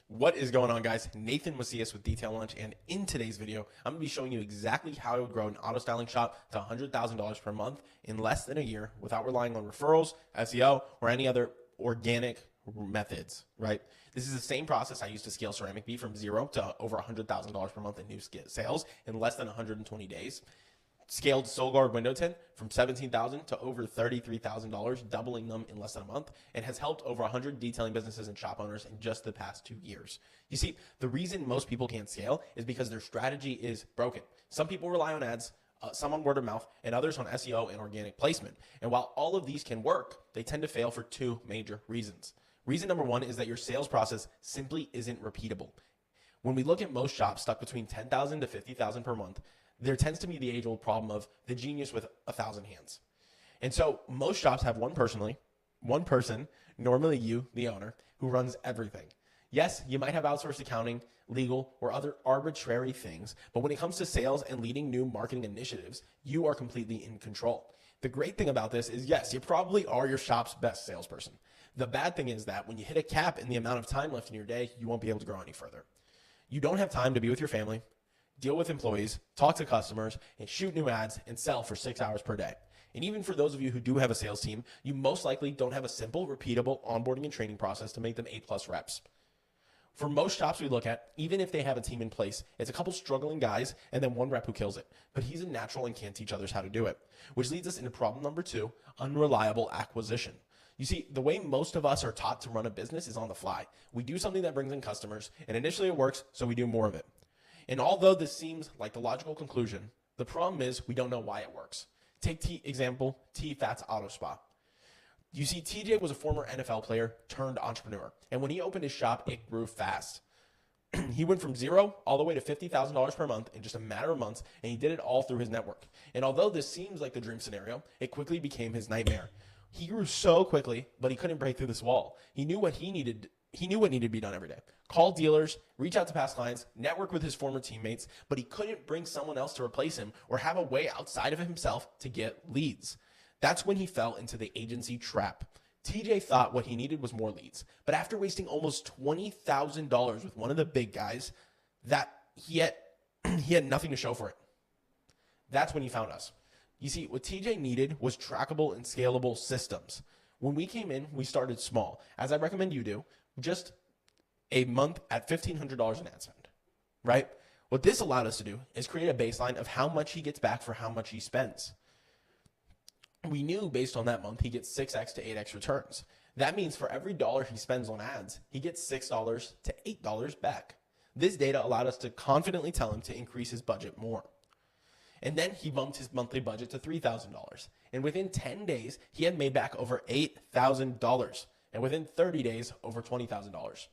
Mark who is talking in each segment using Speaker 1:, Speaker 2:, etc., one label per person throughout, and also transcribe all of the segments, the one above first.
Speaker 1: What is going on, guys? Nathan Macias with Detail Lunch, and in today's video, I'm going to be showing you exactly how I would grow an auto styling shop to $100,000 per month in less than a year without relying on referrals, SEO, or any other organic methods, right? This is the same process I used to scale Ceramic Bee from zero to over $100,000 per month in new sales in less than 120 days. Scaled SolGuard window tint from $17,000 to over $33,000, doubling them in less than a month, and has helped over 100 detailing businesses and shop owners in just the past 2 years. You see, the reason most people can't scale is because their strategy is broken. Some people rely on ads, some on word of mouth, and others on SEO and organic placement. And while all of these can work, they tend to fail for two major reasons. Reason number one is that your sales process simply isn't repeatable. When we look at most shops stuck between $10,000 to $50,000 per month, there tends to be the age-old problem of the genius with 1,000 hands. And so most shops have one person, normally you, the owner, who runs everything. Yes, you might have outsourced accounting, legal, or other arbitrary things, but when it comes to sales and leading new marketing initiatives, you are completely in control. The great thing about this is, yes, you probably are your shop's best salesperson. The bad thing is that when you hit a cap in the amount of time left in your day, you won't be able to grow any further. You don't have time to be with your family, deal with employees, talk to customers, and shoot new ads and sell for 6 hours per day. And even for those of you who do have a sales team, you most likely don't have a simple, repeatable onboarding and training process to make them A+ reps. For most shops we look at, even if they have a team in place, it's a couple struggling guys and then one rep who kills it. But he's a natural and can't teach others how to do it. Which leads us into problem number 2, unreliable acquisition. You see, the way most of us are taught to run a business is on the fly. We do something that brings in customers, and initially it works, so we do more of it. And although this seems like the logical conclusion, the problem is we don't know why it works. Take example, T-Fats Auto Spa. You see, TJ was a former NFL player turned entrepreneur. And when he opened his shop, it grew fast. He went from zero all the way to $50,000 per month in just a matter of months, and he did it all through his network. And although this seems like the dream scenario, it quickly became his nightmare. He grew so quickly, but he couldn't break through this wall. He knew what needed to be done every day. Call dealers, reach out to past clients, network with his former teammates, but he couldn't bring someone else to replace him or have a way outside of himself to get leads. That's when he fell into the agency trap. TJ thought what he needed was more leads, but after wasting almost $20,000 with one of the big guys, that he had nothing to show for it. That's when he found us. You see, what TJ needed was trackable and scalable systems. When we came in, we started small, as I recommend you do, just a month at $1,500 in ad spend, right? What this allowed us to do is create a baseline of how much he gets back for how much he spends. We knew based on that month, he gets 6x to 8x returns. That means for every dollar he spends on ads, he gets $6 to $8 back. This data allowed us to confidently tell him to increase his budget more. And then he bumped his monthly budget to $3,000. And within 10 days, he had made back over $8,000. And within 30 days, over $20,000.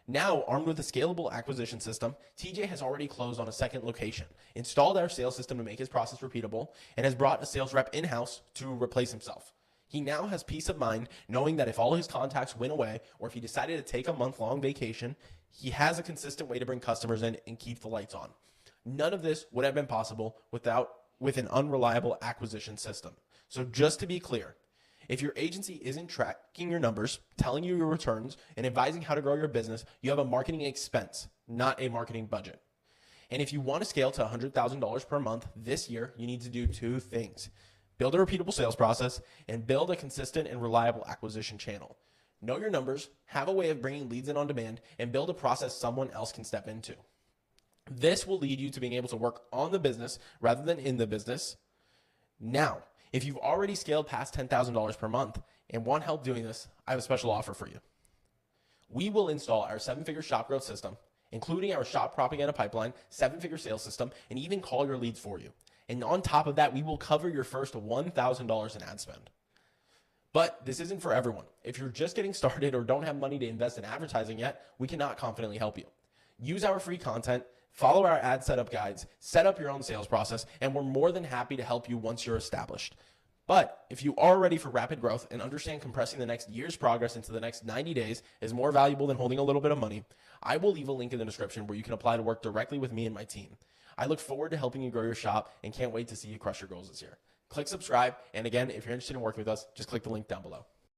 Speaker 1: Now, armed with a scalable acquisition system, TJ has already closed on a second location, installed our sales system to make his process repeatable, and has brought a sales rep in-house to replace himself. He now has peace of mind knowing that if all his contacts went away, or if he decided to take a month-long vacation, he has a consistent way to bring customers in and keep the lights on. None of this would have been possible with an unreliable acquisition system. So just to be clear, if your agency isn't tracking your numbers, telling you your returns, and advising how to grow your business, you have a marketing expense, not a marketing budget. And if you want to scale to $100,000 per month this year, you need to do 2 things. Build a repeatable sales process and build a consistent and reliable acquisition channel. Know your numbers, have a way of bringing leads in on demand, and build a process someone else can step into. This will lead you to being able to work on the business rather than in the business. Now, if you've already scaled past $10,000 per month and want help doing this, I have a special offer for you. We will install our 7-figure shop growth system, including our shop propaganda pipeline, 7-figure sales system, and even call your leads for you. And on top of that, we will cover your first $1,000 in ad spend. But this isn't for everyone. If you're just getting started or don't have money to invest in advertising yet, we cannot confidently help you. Use our free content, follow our ad setup guides, set up your own sales process, and we're more than happy to help you once you're established. But if you are ready for rapid growth and understand compressing the next year's progress into the next 90 days is more valuable than holding a little bit of money, I will leave a link in the description where you can apply to work directly with me and my team. I look forward to helping you grow your shop and can't wait to see you crush your goals this year. Click subscribe, and again, if you're interested in working with us, just click the link down below.